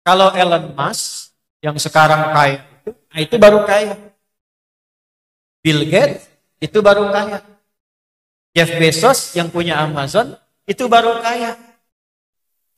Kalau Elon Musk yang sekarang kaya itu baru kaya. Bill Gates itu baru kaya. Jeff Bezos yang punya Amazon itu baru kaya.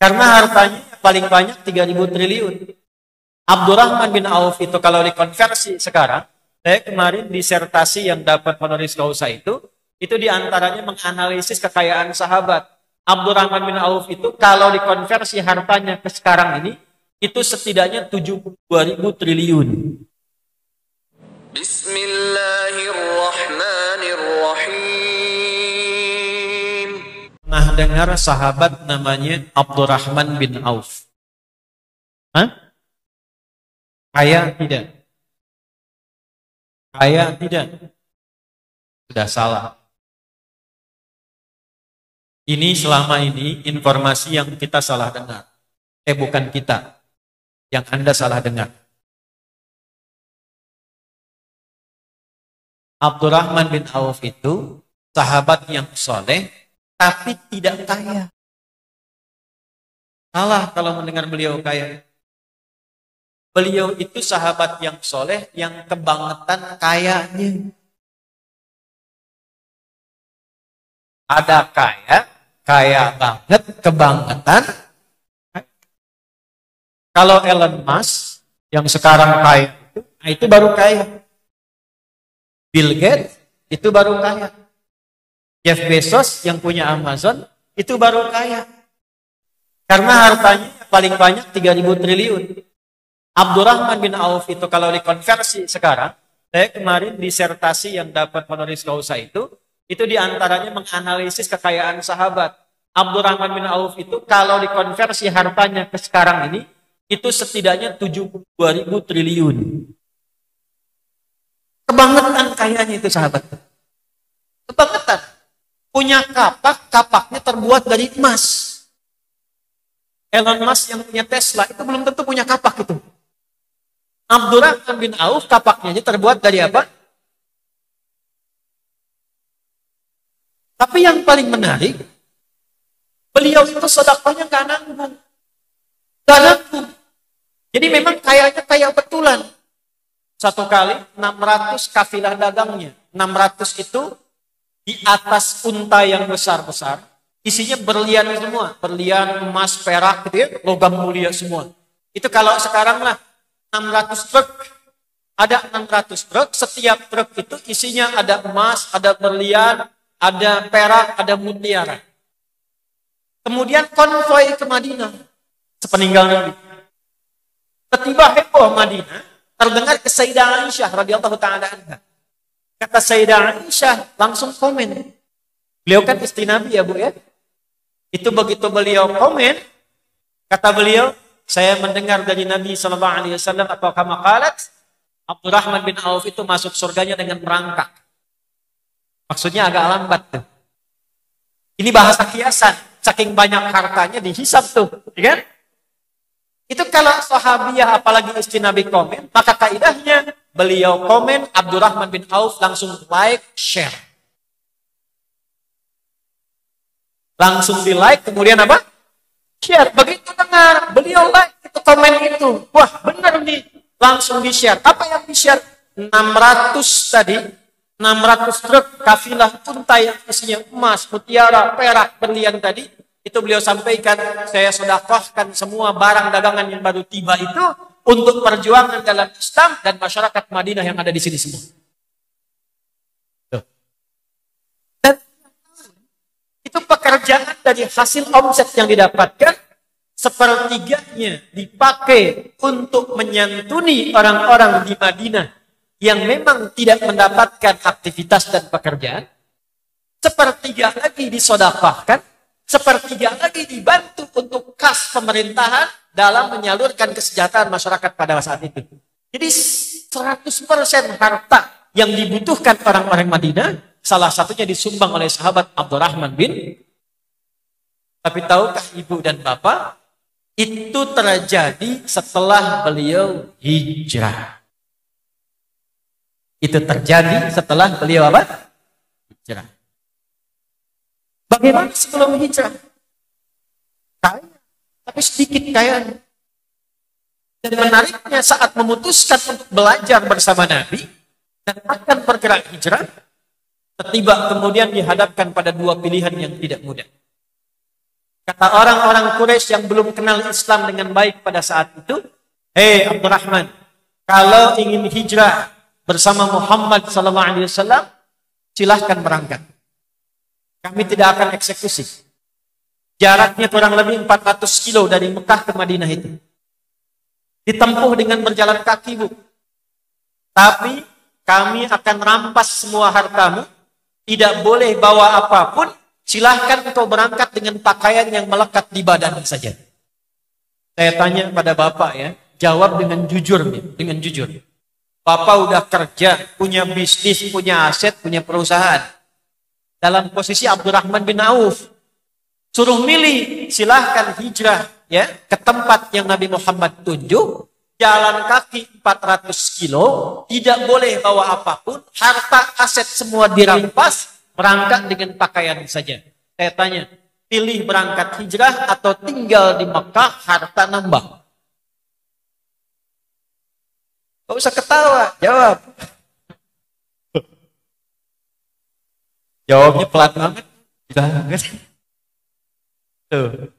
Karena hartanya paling banyak 3.000 triliun. Abdurrahman bin Auf itu kalau dikonversi sekarang, saya kemarin disertasi yang dapat honoris causa itu diantaranya menganalisis kekayaan sahabat. Abdurrahman bin Auf itu kalau dikonversi hartanya ke sekarang ini, itu setidaknya 72.000 triliun. Bismillahirrahmanirrahim. Nah, dengar sahabat namanya Abdurrahman bin Auf? Hah? Kaya tidak? Kaya tidak? Sudah salah. Ini selama ini informasi yang kita salah dengar. Bukan kita. Yang Anda salah dengar. Abdurrahman bin Auf itu sahabat yang soleh, tapi tidak kaya. Salah kalau mendengar beliau kaya. Beliau itu sahabat yang soleh, yang kebangetan kayanya. Ada kaya banget, kebangetan. Kalau Elon Musk yang sekarang kaya itu baru kaya. Bill Gates itu baru kaya. Jeff Bezos yang punya Amazon itu baru kaya. Karena hartanya paling banyak 3.000 triliun. Abdurrahman bin Auf itu kalau dikonversi sekarang, saya kemarin disertasi yang dapat honoris causa itu diantaranya menganalisis kekayaan sahabat. Abdurrahman bin Auf itu kalau dikonversi hartanya ke sekarang ini, itu setidaknya 72.000 triliun. Kebangetan kayanya itu sahabat. Kebangetan. Punya kapaknya terbuat dari emas. Elon Musk yang punya Tesla itu belum tentu punya kapak itu. Abdurrahman bin Auf kapaknya terbuat dari apa? Tapi yang paling menarik, beliau itu sedekahnya gak nanggung. Gak nanggung. Jadi memang kayaknya kaya betulan. Satu kali 600 kafilah dagangnya. 600 itu di atas unta yang besar-besar. Isinya berlian semua. Berlian, emas, perak, gitu ya, logam mulia semua. Itu kalau sekarang lah 600 truk. Ada 600 truk. Setiap truk itu isinya ada emas, ada berlian, ada perak, ada mutiara. Kemudian konvoi ke Madinah. Sepeninggal Nabi. Ketiba heboh Madinah. Terdengar ke Sayyidah Aisyah radhiyallahu ta'ala anha. Kata Sayyidah Aisyah langsung komen. Beliau kan istri Nabi ya Bu ya. Itu begitu beliau komen, kata beliau, saya mendengar dari Nabi SAW atau kama qalat, Abdurrahman bin Auf itu masuk surganya dengan merangkak. Maksudnya agak lambat tuh. Ini bahasa kiasan. Saking banyak hartanya dihisab tuh. Ya kan? Itu kalau sahabiah apalagi istri Nabi komen, maka kaidahnya beliau komen, Abdurrahman bin Auf langsung like, share. Langsung di like, kemudian apa? Share. Begitu dengar, beliau like, itu komen itu. Wah benar nih, langsung di share. Apa yang di share? 600 tadi, 600 truk kafilah unta yang isinya emas, mutiara, perak, berlian tadi, itu beliau sampaikan, saya sedekahkan semua barang dagangan yang baru tiba itu untuk perjuangan dalam Islam dan masyarakat Madinah yang ada di sini semua. Dan itu pekerjaan dari hasil omset yang didapatkan, sepertiganya dipakai untuk menyantuni orang-orang di Madinah yang memang tidak mendapatkan aktivitas dan pekerjaan, sepertiga lagi disodakahkan, sepertiga lagi dibantu untuk kas pemerintahan dalam menyalurkan kesejahteraan masyarakat pada saat itu. Jadi 100% harta yang dibutuhkan orang-orang Madinah, salah satunya disumbang oleh sahabat Abdurrahman bin. Tapi tahukah ibu dan bapak, itu terjadi setelah beliau hijrah. Itu terjadi setelah beliau apa? Hijrah. Bagaimana sebelum hijrah? Kaya, tapi sedikit kayanya. Dan menariknya saat memutuskan untuk belajar bersama Nabi dan akan bergerak hijrah, tiba kemudian dihadapkan pada dua pilihan yang tidak mudah. Kata orang-orang Quraisy yang belum kenal Islam dengan baik pada saat itu, "Hei Abdurrahman, kalau ingin hijrah bersama Muhammad SAW, silahkan berangkat. Kami tidak akan eksekusi. Jaraknya kurang lebih 400 kilo dari Mekah ke Madinah itu. Ditempuh dengan berjalan kaki, Bu. Tapi kami akan rampas semua hartamu. Tidak boleh bawa apapun. Silahkan engkau berangkat dengan pakaian yang melekat di badan saja." Saya tanya pada Bapak ya, jawab dengan jujur nih, dengan jujur. Bapak udah kerja, punya bisnis, punya aset, punya perusahaan. Dalam posisi Abdurrahman bin Auf, suruh milih, silahkan hijrah ya ke tempat yang Nabi Muhammad tunjuk, jalan kaki 400 kilo, tidak boleh bawa apapun, harta aset semua dirampas, berangkat dengan pakaian saja. Saya tanya, pilih berangkat hijrah atau tinggal di Mekah, harta nambah? Gak usah ketawa, jawab. Jawabnya pelan banget. Tuh.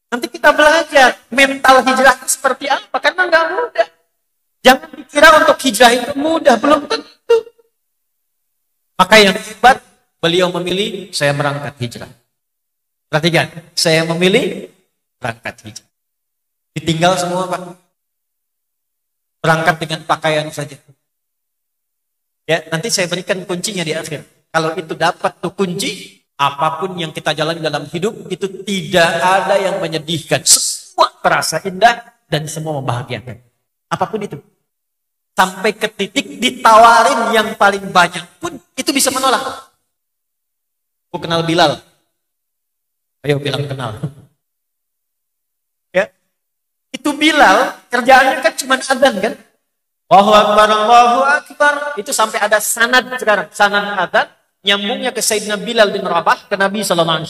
Nanti kita belajar mental hijrah itu seperti apa, karena nggak mudah. Jangan dikira untuk hijrah itu mudah, belum tentu. Maka yang hebat, beliau memilih, saya berangkat hijrah. Perhatikan, saya memilih berangkat hijrah. Ditinggal semua, Pak. Berangkat dengan pakaian saja. Ya, nanti saya berikan kuncinya di akhir. Kalau itu dapat tuh kunci, apapun yang kita jalani dalam hidup, itu tidak ada yang menyedihkan. Semua terasa indah dan semua membahagiakan. Apapun itu. Sampai ke titik ditawarin yang paling banyak pun, itu bisa menolak. Aku kenal Bilal. Ayo bilang kenal. Ya. Itu Bilal, kerjaannya kan cuma adzan kan? Allahu Akbar, Allahu Akbar. Itu sampai ada sanad sekarang. Sanad adzan. Nyambungnya ke Sayyidina Bilal bin Rabah, ke Nabi SAW.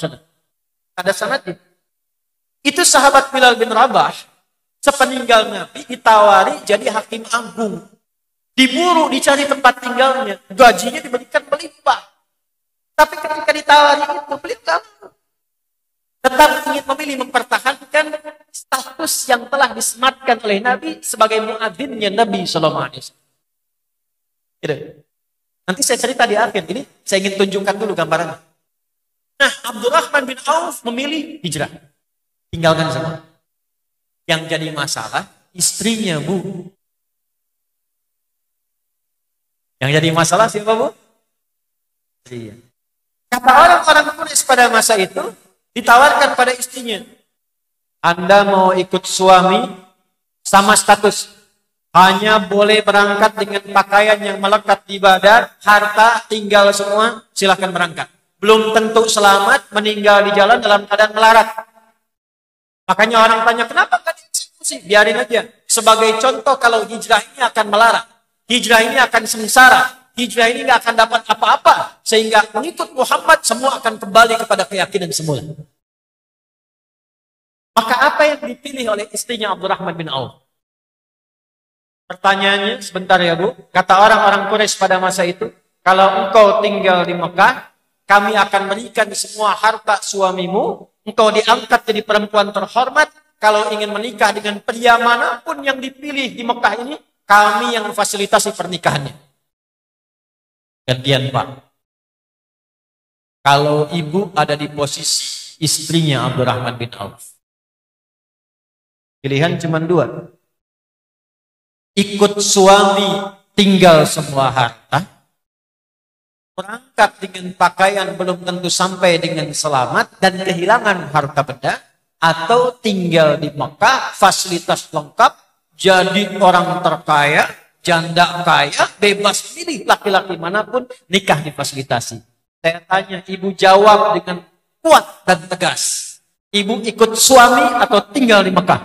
Ada sanadnya. Itu sahabat Bilal bin Rabah, sepeninggal Nabi, ditawari jadi hakim agung. Diburu, dicari tempat tinggalnya. Gajinya diberikan melimpah. Tapi ketika ditawari itu, beliau nggak mau. Tetap ingin memilih mempertahankan status yang telah disematkan oleh Nabi sebagai muadzinnya Nabi SAW. Gitu. Nanti saya cerita di akhir. Ini saya ingin tunjukkan dulu gambarannya. Nah, Abdurrahman bin Auf memilih hijrah. Tinggalkan semua. Yang jadi masalah, istrinya, Bu. Yang jadi masalah siapa, Bu? Iya. Kata orang-orang Quraisy pada masa itu, ditawarkan pada istrinya. Anda mau ikut suami sama status. Hanya boleh berangkat dengan pakaian yang melekat di badan, harta tinggal semua, silahkan berangkat. Belum tentu selamat, meninggal di jalan dalam keadaan melarat. Makanya orang tanya, kenapa nggak dieksekusi? Biarin aja. Sebagai contoh, kalau hijrah ini akan melarat, hijrah ini akan sengsara, hijrah ini nggak akan dapat apa-apa, sehingga mengikut Muhammad semua akan kembali kepada keyakinan semula. Maka apa yang dipilih oleh istrinya Abdurrahman bin Auf? Pertanyaannya sebentar ya, Bu. Kata orang-orang Quraisy pada masa itu, kalau engkau tinggal di Mekah, kami akan berikan semua harta suamimu, engkau diangkat jadi perempuan terhormat, kalau ingin menikah dengan pria manapun yang dipilih di Mekah ini, kami yang fasilitasi pernikahannya. Gantian, Pak. Kalau ibu ada di posisi istrinya Abdurrahman bin Auf, pilihan cuma dua. Ikut suami, tinggal semua harta. Berangkat dengan pakaian belum tentu sampai dengan selamat dan kehilangan harta benda. Atau tinggal di Mekah, fasilitas lengkap, jadi orang terkaya, janda kaya, bebas pilih laki-laki manapun, nikah difasilitasi. Saya tanya, ibu jawab dengan kuat dan tegas. Ibu ikut suami atau tinggal di Mekah?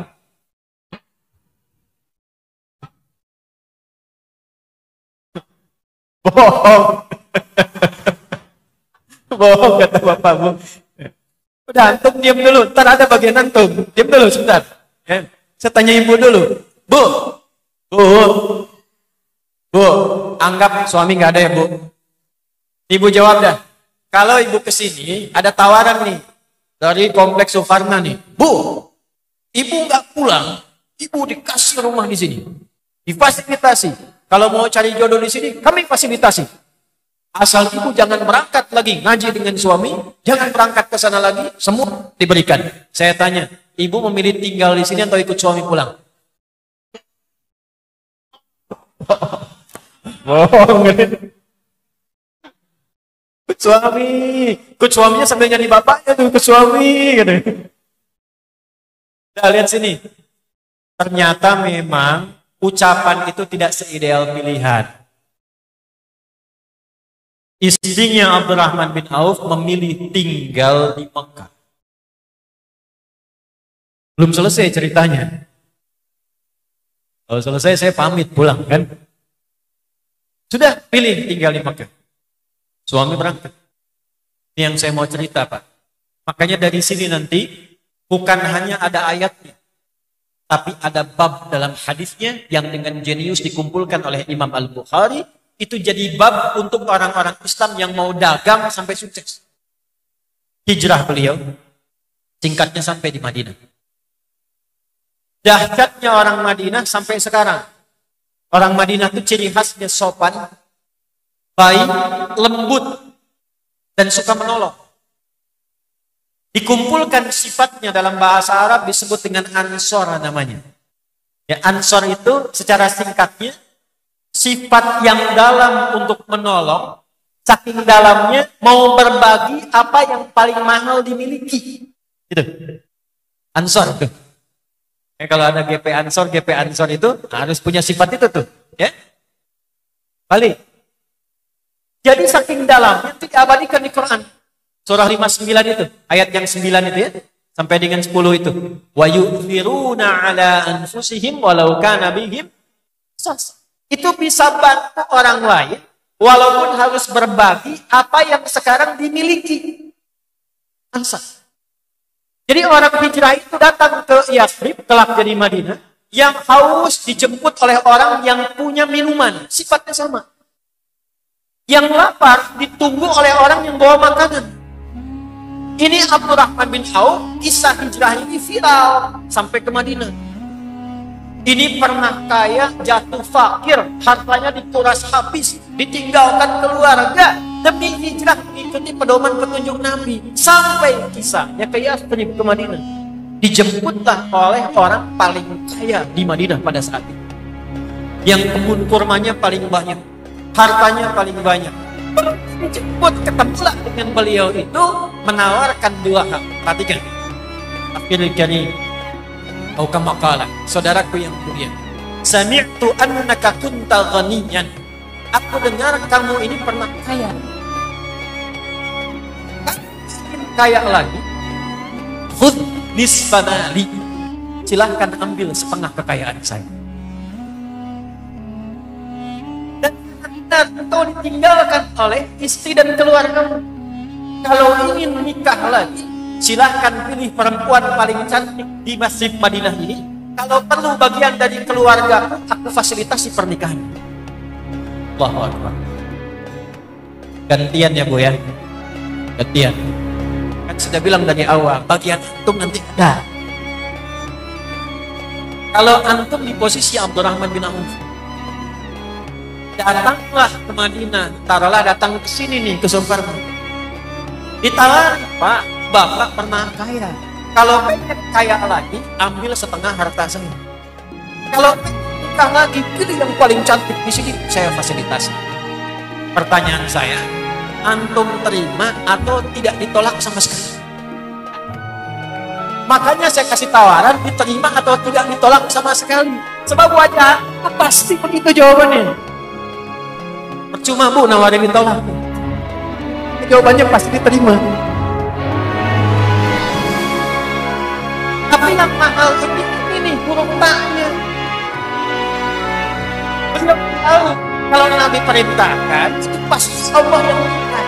Bohong. Bohong kata bapakmu. Udah, antum diam dulu. Ntar ada bagian antum. Diam dulu sebentar. Ya. Saya tanya ibu dulu. Bu, bu, bu, anggap suami nggak ada ya bu. Ibu jawab dah. Kalau ibu kesini ada tawaran nih dari kompleks Sukarna nih. Bu, ibu nggak pulang, ibu dikasih rumah di sini, difasilitasi. Kalau mau cari jodoh di sini, kami fasilitasi. Asal ibu jangan berangkat lagi ngaji dengan suami, jangan berangkat ke sana lagi, semua diberikan. Saya tanya, ibu memilih tinggal di sini atau ikut suami pulang? Bohong. Ikut suami, ikut suaminya sambil nyanyi bapaknya tuh, ikut suami. Nah, lihat sini. Ternyata memang ucapan itu tidak seideal pilihan. Istrinya Abdurrahman bin Auf memilih tinggal di Mekah. Belum selesai ceritanya. Kalau selesai saya pamit pulang kan. Sudah pilih tinggal di Mekah. Suami berangkat. Ini yang saya mau cerita Pak. Makanya dari sini nanti bukan hanya ada ayatnya, tapi ada bab dalam hadisnya yang dengan jenius dikumpulkan oleh Imam Al-Bukhari. Itu jadi bab untuk orang-orang Islam yang mau dagang sampai sukses. Hijrah beliau, singkatnya sampai di Madinah. Dahsyatnya orang Madinah sampai sekarang. Orang Madinah itu ciri khasnya sopan, baik, lembut, dan suka menolong. Dikumpulkan sifatnya dalam bahasa Arab disebut dengan ansor namanya. Ya, ansor itu secara singkatnya sifat yang dalam untuk menolong, saking dalamnya mau berbagi apa yang paling mahal dimiliki. Gitu. Ansor tuh. Kalau ada GP Ansor itu harus punya sifat itu tuh, ya. Balik. Jadi saking dalamnya itu diabadikan di Quran. Surah 59 itu, ayat yang 9 itu ya, sampai dengan 10 itu. Wa yu'thiruna ala anfusihim walau kana bihim khasasah. Itu bisa bantu orang lain, walaupun harus berbagi apa yang sekarang dimiliki. Ansar. Jadi orang hijrah itu datang ke Yathrib, kelak jadi Madinah, yang haus dijemput oleh orang yang punya minuman, sifatnya sama. Yang lapar ditunggu oleh orang yang bawa makanan. Ini Abdurrahman bin Auf, kisah hijrah ini viral sampai ke Madinah. Ini pernah kaya, jatuh fakir, hartanya dikuras habis, ditinggalkan keluarga demi hijrah mengikuti pedoman petunjuk Nabi. Sampai kisahnya ke Yathrib ke Madinah. Dijemputlah oleh orang paling kaya di Madinah pada saat itu. Yang kebun kurmanya paling banyak, hartanya paling banyak. Dijemput, ketemulah dengan beliau itu menawarkan dua hal. Perhatikan. Akhirnya jadi Aukamakala, saudaraku yang mulia. Sami'tu annaka kunta ghaniyan. Aku dengar kamu ini pernah kaya. Ingin kaya lagi? Khudh nisfa mali. Silahkan ambil setengah kekayaan saya. Dan engkau ditinggalkan oleh istri dan keluarga. Kalau ingin nikah lagi, silahkan pilih perempuan paling cantik di Masjid Madinah ini. Kalau perlu bagian dari keluarga, aku fasilitasi pernikahan. Allahu Akbar. Gantian ya Bu ya. Gantian. Kan sudah bilang dari awal, bagian antum nanti ada. Kalau antum di posisi Abdurrahman bin Auf, datanglah ke Madinah, taruhlah datang ke sini nih, ke Sukarna. Ditawari, Pak, Bapak pernah kaya. Kalau pengen kaya lagi, ambil setengah harta saya. Kalau pengen nikah lagi, pilih yang paling cantik di sini, saya fasilitasi. Pertanyaan saya, antum terima atau tidak ditolak sama sekali? Makanya saya kasih tawaran, diterima atau tidak ditolak sama sekali. Sebab wajah, pasti begitu jawabannya. Percuma Bu, nawarin ditolak. Jawabannya pasti diterima. Tapi yang mahal ini huruf taknya. Belum tahu kalau Nabi perintahkan itu pasti Allah yang minta.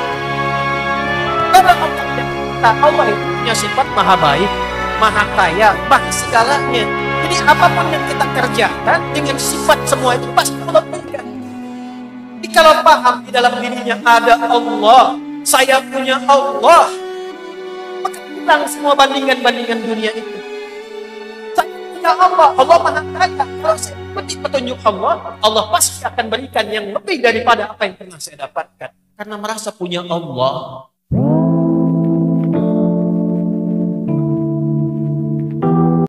Karena Allah yang minta, Allah itu punya sifat maha baik, maha kaya, maha segalanya. Jadi apapun yang kita kerjakan dengan sifat semua itu pasti Allah berikan. Jadi kalau paham di dalam dirinya ada Allah, saya punya Allah, maka hilang semua bandingan-bandingan dunia itu. Saya punya Allah, Allah Maha Kaya. Kalau saya ikuti petunjuk Allah, Allah pasti akan berikan yang lebih daripada apa yang pernah saya dapatkan. Karena merasa punya Allah.